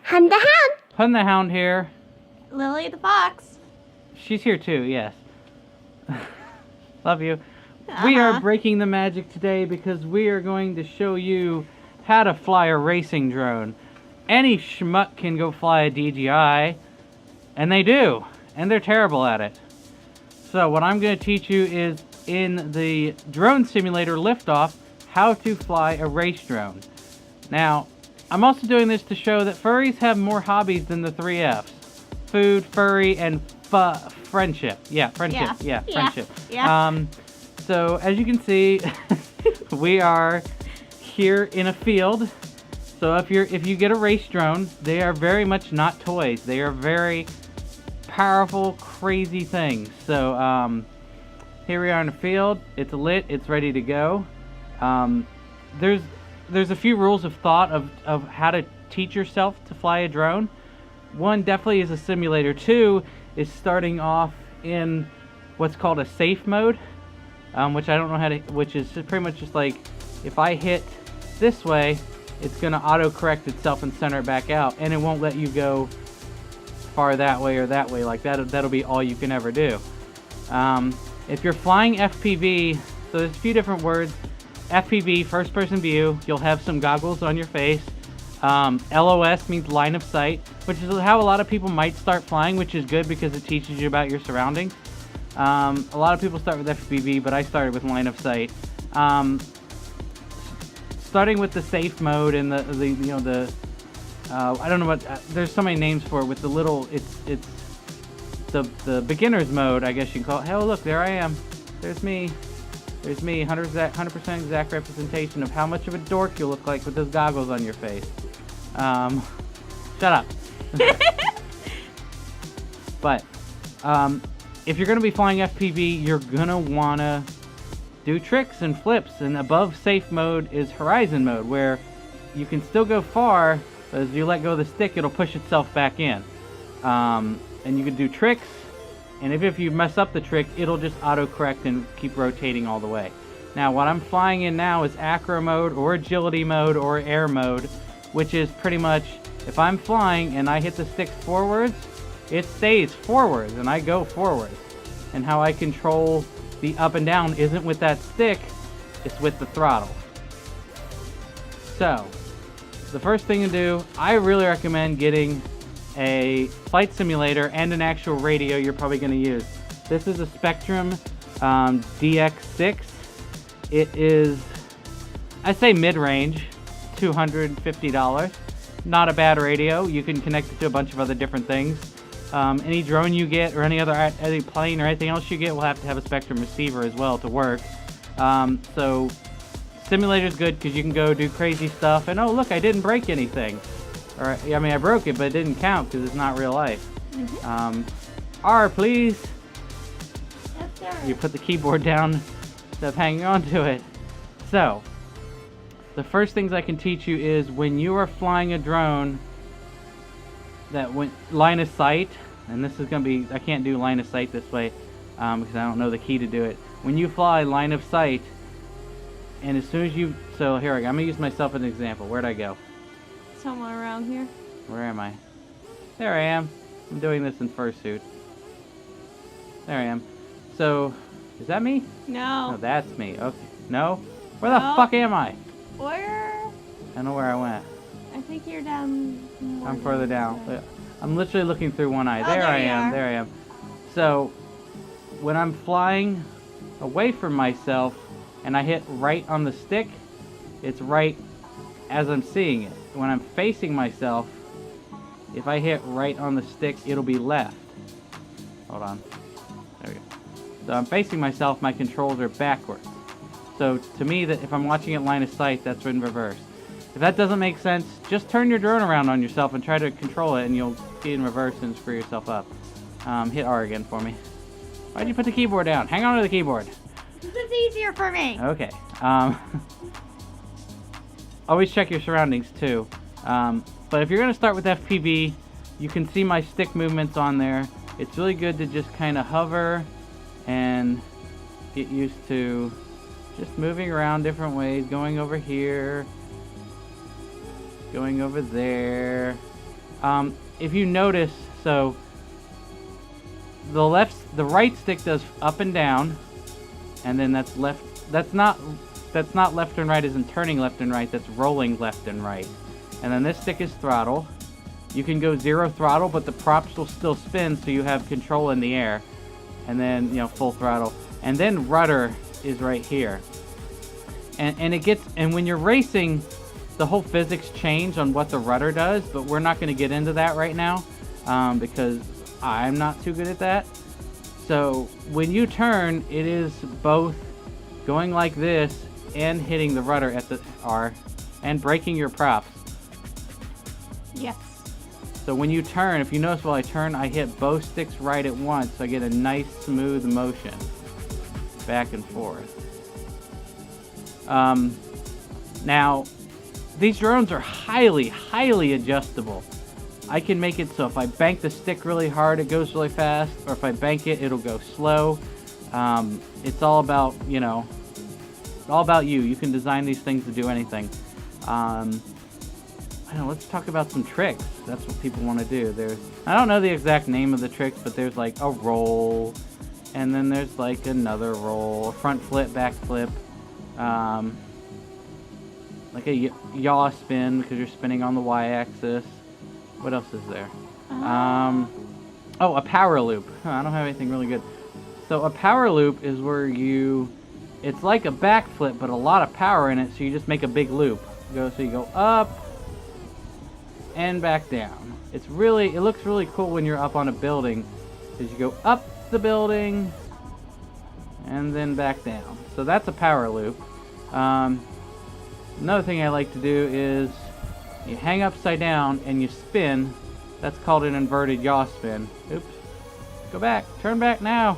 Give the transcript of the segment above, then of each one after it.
Hund the Hound. Hund the Hound here. Lilly the fox. She's here too, yes. Love you. We are breaking the magic today because we are going to show you how to fly a racing drone. Any schmuck can go fly a DJI, and they do, and they're terrible at it. So what I'm going to teach you is in the drone simulator liftoff how to fly a race drone. Now, I'm also doing this to show that furries have more hobbies than the 3 F's. Food, furry, and friendship. Yeah, friendship. Yeah, friendship. Yeah. So as you can see, we are here in a field. So if you get a race drone, they are very much not toys. They are very powerful, crazy things. So here we are in a field. It's lit. It's ready to go. There's a few rules of thought of how to teach yourself to fly a drone. One definitely is a simulator. 2 is starting off in what's called a safe mode, which I don't know how to, which is pretty much just like if I hit this way, it's gonna auto-correct itself and center it back out, and it won't let you go far that way or that way. Like that'll be all you can ever do. If you're flying FPV, so there's a few different words. FPV, first person view, you'll have some goggles on your face. LOS means line of sight, which is how a lot of people might start flying, which is good because it teaches you about your surroundings. A lot of people start with FPV, but I started with line of sight. Starting with the safe mode and the I don't know what, there's so many names for it with the little, it's the beginner's mode, I guess you can call it. Oh look, there I am. There's me. There's me, 100% exact representation of how much of a dork you look like with those goggles on your face. Shut up. But if you're going to be flying FPV, you're going to want to do tricks and flips. And above safe mode is horizon mode, where you can still go far, but as you let go of the stick, it'll push itself back in. And you can do tricks. And if you mess up the trick, it'll just auto-correct and keep rotating all the way. Now, what I'm flying in now is acro mode, or agility mode, or air mode, which is pretty much, if I'm flying and I hit the stick forwards, it stays forwards, and I go forwards. And how I control the up and down isn't with that stick, it's with the throttle. So, the first thing to do, I really recommend getting a flight simulator and an actual radio you're probably going to use. This is a Spectrum DX6. It is, I'd say mid-range, $250. Not a bad radio. You can connect it to a bunch of other different things. Any drone you get or any plane or anything else you get will have to have a Spectrum receiver as well to work. So simulator's good because you can go do crazy stuff and oh look, I didn't break anything. Or, I mean, I broke it, but it didn't count because it's not real life. R, please. Yes, sir. You put the keyboard down instead of hanging on to it. So, the first things I can teach you is when you are flying a drone, that when line of sight, and this is going to be, I can't do line of sight this way because I don't know the key to do it. When you fly line of sight, and as soon as you, so here I go, I'm going to use myself as an example. Where'd I go? Somewhere around here. Where am I? There I am. I'm doing this in fursuit. There I am. So, is that me? No. No, that's me. Okay. No? Where the No. fuck am I? Where? I don't know where I went. I think you're down more. I'm further down. I'm literally looking through one eye. Oh, there there I you am. are. There I am. So, when I'm flying away from myself and I hit right on the stick, it's right as I'm seeing it. When I'm facing myself, if I hit right on the stick, it'll be left. Hold on. There we go. So I'm facing myself, my controls are backwards. So to me, that if I'm watching it line of sight, that's in reverse. If that doesn't make sense, just turn your drone around on yourself and try to control it, and you'll be in reverse and screw yourself up. Hit R again for me. Why'd you put the keyboard down? Hang on to the keyboard. It's easier for me. Okay. Always check your surroundings too. But if you're going to start with FPV, you can see my stick movements on there. It's really good to just kind of hover and get used to just moving around different ways, going over here, going over there, If you notice, so the right stick does up and down, and then that's left. That's not left and right as in turning left and right. That's rolling left and right. And then this stick is throttle. You can go 0 throttle, but the props will still spin, so you have control in the air. And then, you know, full throttle. And then rudder is right here. And when you're racing, the whole physics change on what the rudder does, but we're not going to get into that right now because I'm not too good at that. So when you turn, it is both going like this and hitting the rudder at the R and braking your props. Yes. So when you turn, if you notice while I turn, I hit both sticks right at once, so I get a nice smooth motion back and forth. Now, these drones are highly adjustable. I can make it so if I bank the stick really hard, it goes really fast, or if I bank it, it'll go slow. It's all about, you know, all about you. You can design these things to do anything. I don't know, let's talk about some tricks. That's what people want to do. I don't know the exact name of the tricks, but there's like a roll, and then there's like another roll, a front flip, back flip, like a yaw spin because you're spinning on the y-axis. What else is there? Oh, a power loop. I don't have anything really good. So a power loop is where it's like a backflip, but a lot of power in it, so you just make a big loop. So you go up and back down. It looks really cool when you're up on a building, because you go up the building and then back down. So that's a power loop. Another thing I like to do is you hang upside down and you spin. That's called an inverted yaw spin. Oops. Go back. Turn back now.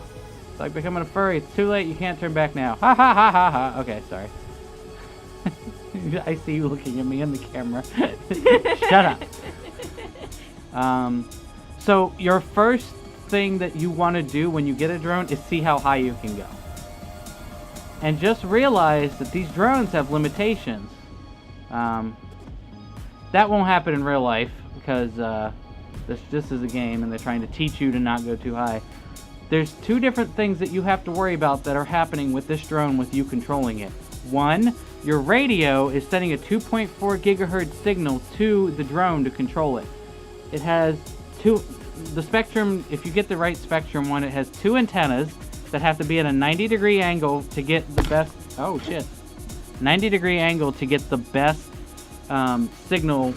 It's like becoming a furry. It's too late. You can't turn back now. Ha ha ha ha ha. Okay, sorry. I see you looking at me in the camera. Shut up. So your first thing that you want to do when you get a drone is see how high you can go. And just realize that these drones have limitations. That won't happen in real life because this is a game and they're trying to teach you to not go too high. There's two different things that you have to worry about that are happening with this drone with you controlling it. One, your radio is sending a 2.4 gigahertz signal to the drone to control it. It has the spectrum, if you get the right spectrum one, it has 2 antennas that have to be at a 90-degree angle to get the best, 90-degree angle to get the best signal.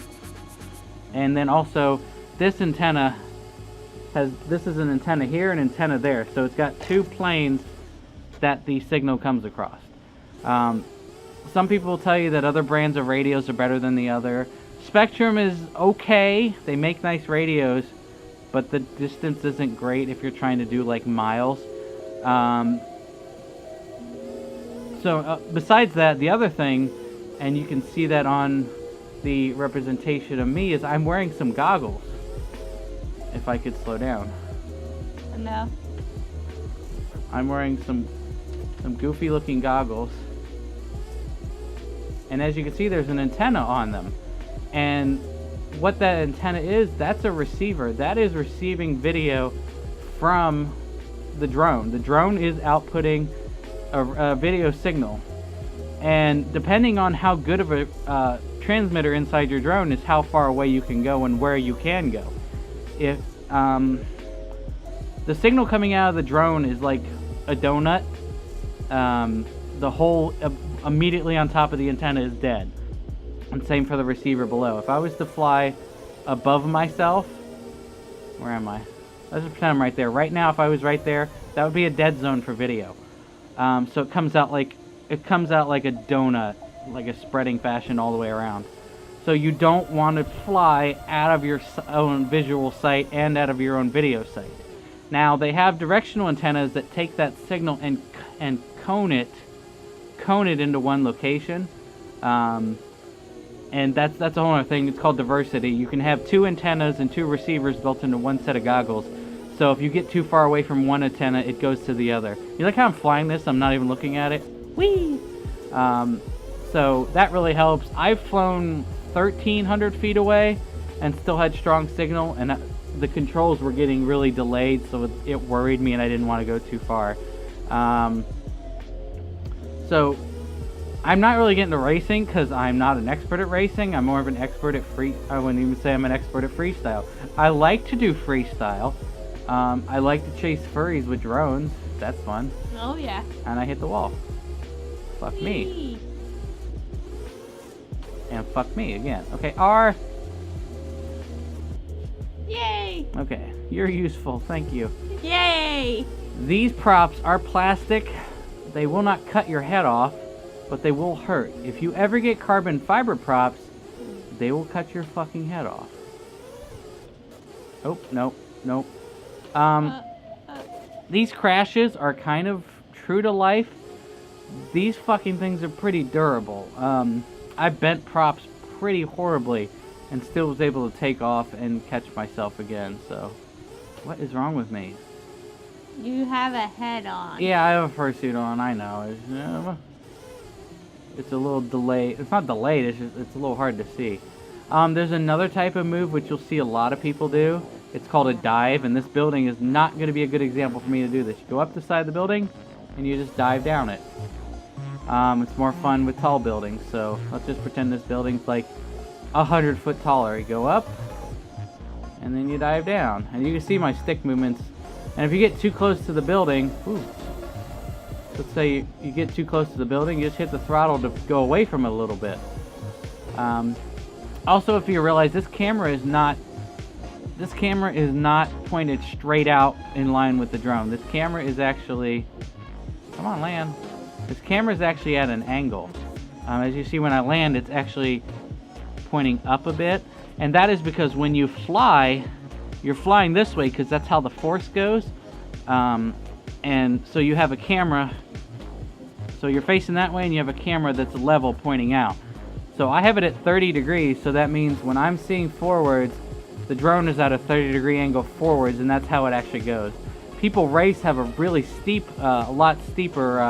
And then also this antenna this is an antenna here and antenna there, so it's got 2 planes that the signal comes across. Some people will tell you that other brands of radios are better than the other. Spectrum is okay, they make nice radios, but the distance isn't great if you're trying to do like miles. Besides that, the other thing, and you can see that on the representation of me, is I'm wearing some goggles. If I could slow down. No. I'm wearing some goofy looking goggles. And as you can see, there's an antenna on them. And what that antenna is, that's a receiver. That is receiving video from the drone. The drone is outputting a video signal. And depending on how good of a transmitter inside your drone is how far away you can go and where you can go. If the signal coming out of the drone is like a donut, the hole immediately on top of the antenna is dead. And same for the receiver below. If I was to fly above myself, where am I? Let's just pretend I'm right there. Right now, if I was right there, that would be a dead zone for video. So it comes out like a donut, like a spreading fashion all the way around. So you don't want to fly out of your own visual sight and out of your own video sight. Now they have directional antennas that take that signal and cone it into one location. And that's a whole other thing. It's called diversity. You can have 2 antennas and 2 receivers built into one set of goggles. So if you get too far away from one antenna, it goes to the other. You like how I'm flying this? I'm not even looking at it. Whee! So that really helps. I've flown 1,300 feet away, and still had strong signal, and the controls were getting really delayed, so it worried me and I didn't want to go too far. So I'm not really getting to racing because I'm not an expert at racing. I'm more of an expert at I wouldn't even say I'm an expert at freestyle. I like to do freestyle. I like to chase furries with drones. That's fun. Oh yeah. And I hit the wall. Fuck me. And fuck me again. Okay, R. Yay! Okay, you're useful. Thank you. Yay! These props are plastic. They will not cut your head off, but they will hurt. If you ever get carbon fiber props, they will cut your fucking head off. Oh, nope, nope. These crashes are kind of true to life. These fucking things are pretty durable. I bent props pretty horribly and still was able to take off and catch myself again, so what is wrong with me? You have a head on. Yeah, I have a fursuit on, I know. It's a little delayed. It's not delayed, it's a little hard to see. There's another type of move which you'll see a lot of people do. It's called a dive, and this building is not going to be a good example for me to do this. You go up the side of the building, and you just dive down it. It's more fun with tall buildings, so let's just pretend this building's like 100 foot taller. You go up, and then you dive down. And you can see my stick movements. And if you get too close to the building, let's say you get too close to the building, you just hit the throttle to go away from it a little bit. Also, if you realize this camera is not pointed straight out in line with the drone. This camera is actually, come on, land. This camera is actually at an angle. As you see when I land, it's actually pointing up a bit. And that is because when you fly, you're flying this way because that's how the force goes. And so you have a camera, so you're facing that way and you have a camera that's level pointing out. So I have it at 30 degrees, so that means when I'm seeing forwards, the drone is at a 30-degree angle forwards, and that's how it actually goes. People race have a really steep, a lot steeper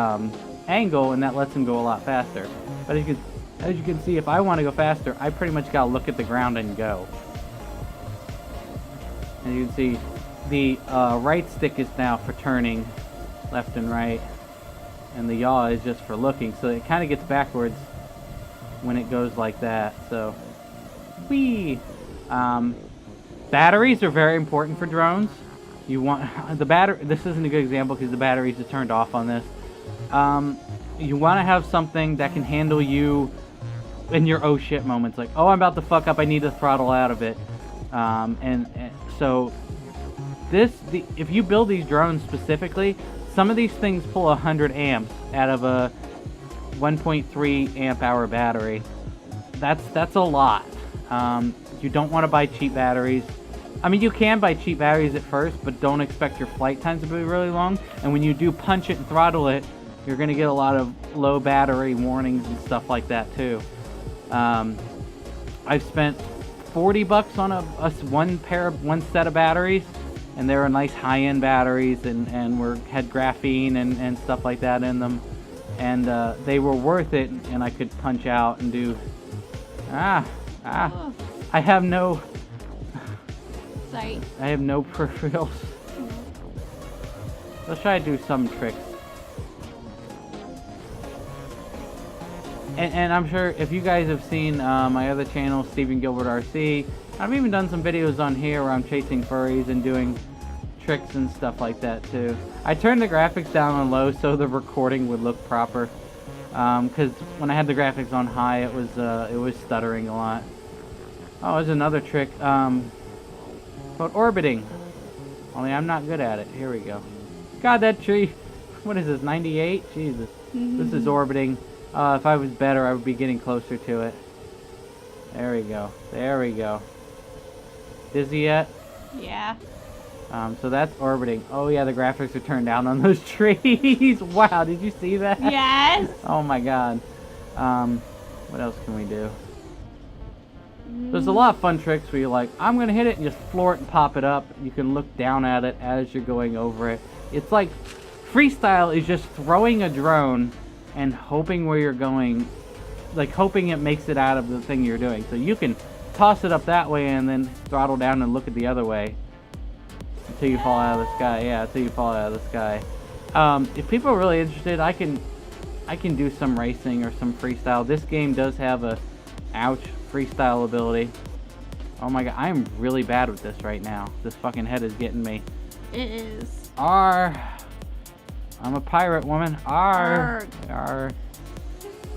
angle, and that lets them go a lot faster. But as you can see, if I want to go faster, I pretty much gotta look at the ground and go. And you can see the right stick is now for turning left and right, and the yaw is just for looking. So it kind of gets backwards when it goes like that. So, whee! Batteries are very important for drones. You want the battery. This isn't a good example because the batteries are turned off on this. You want to have something that can handle you in your oh shit moments, like, oh, I'm about to fuck up, I need to throttle out of it. And so if you build these drones specifically, some of these things pull 100 amps out of a 1.3 amp hour battery. That's a lot. You don't want to buy cheap batteries. I mean, you can buy cheap batteries at first, but don't expect your flight times to be really long. And when you do punch it and throttle it, you're going to get a lot of low battery warnings and stuff like that too. I've spent 40 bucks on one set of batteries, and they were nice high-end batteries, and had graphene and stuff like that in them, and they were worth it. And I could punch out and do Oh. I have no Sorry. I have no peripherals. Let's try to do some tricks. And I'm sure if you guys have seen my other channel, Stephen Gilbert RC, I've even done some videos on here where I'm chasing furries and doing tricks and stuff like that too. I turned the graphics down on low so the recording would look proper. Because when I had the graphics on high, it was stuttering a lot. Oh, there's another trick called orbiting. Only I'm not good at it. Here we go. God, that tree. What is this? 98? Jesus. This is orbiting. If I was better, I would be getting closer to it. There we go. There we go. Dizzy yet? Yeah. So that's orbiting. Oh yeah, the graphics are turned down on those trees. Wow, did you see that? Yes. Oh my god. What else can we do? There's a lot of fun tricks where you're like, I'm gonna hit it and just floor it and pop it up. You can look down at it as you're going over it. It's like freestyle is just throwing a drone and hoping where you're going, like hoping it makes it out of the thing you're doing. So you can toss it up that way and then throttle down and look at the other way until you fall out of the sky. Yeah, until you fall out of the sky. If people are really interested, I can do some racing or some freestyle. This game does have a freestyle ability. Oh my god, I'm really bad with this right now. This fucking head is getting me. It is. Arr. I'm a pirate woman. Arr. Arr.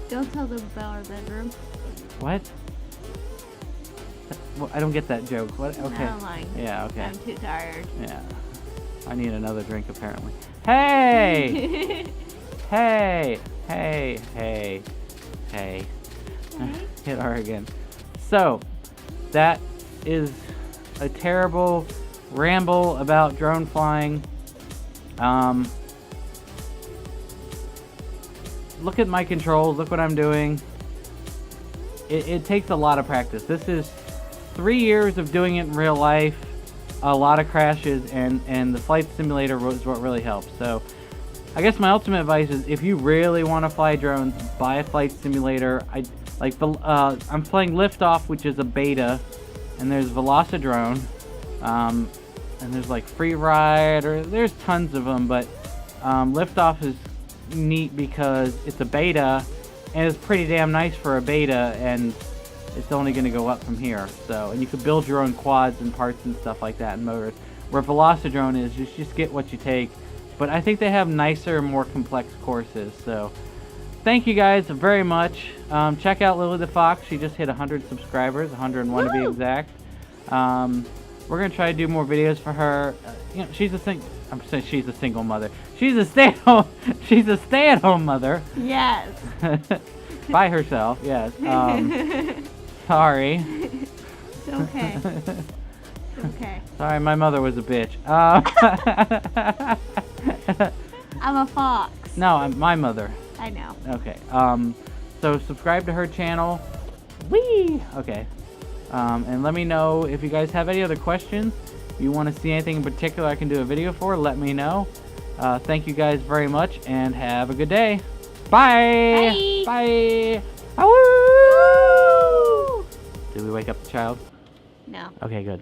Don't tell them about our bedroom. What? Well, I don't get that joke. What? Okay. Never mind. Yeah, okay. I'm too tired. Yeah. I need another drink apparently. Hey! Hey! Hey! Hey! Hey. Hit R again. So, that is a terrible ramble about drone flying. Look at my controls. Look what I'm doing. It takes a lot of practice. This is 3 years of doing it in real life, a lot of crashes, and the flight simulator was what really helped. So I guess my ultimate advice is if you really want to fly drones, buy a flight simulator. I'm playing Liftoff, which is a beta, and there's Velocidrone, and there's like Free Ride, or there's tons of them, but Liftoff is neat because it's a beta and it's pretty damn nice for a beta, and it's only going to go up from here. So, and you can build your own quads and parts and stuff like that and motors. Where Velocidrone is just get what you take. But I think they have nicer, more complex courses. So, thank you guys very much. Check out Lilly the Fox. She just hit 100 subscribers, 101 to be exact. We're gonna try to do more videos for her. You know, she's a single mother. She's a stay-at-home mother. Yes. By herself. Yes. Sorry. It's okay. It's okay. Sorry, my mother was a bitch. I'm a fox. No, I'm my mother. I know. Okay. So subscribe to her channel. Whee! Okay. And let me know if you guys have any other questions. If you want to see anything in particular I can do a video for, let me know. Thank you guys very much, and have a good day. Bye! Bye! Bye! Awoo! Did we wake up the child? No. Okay, good.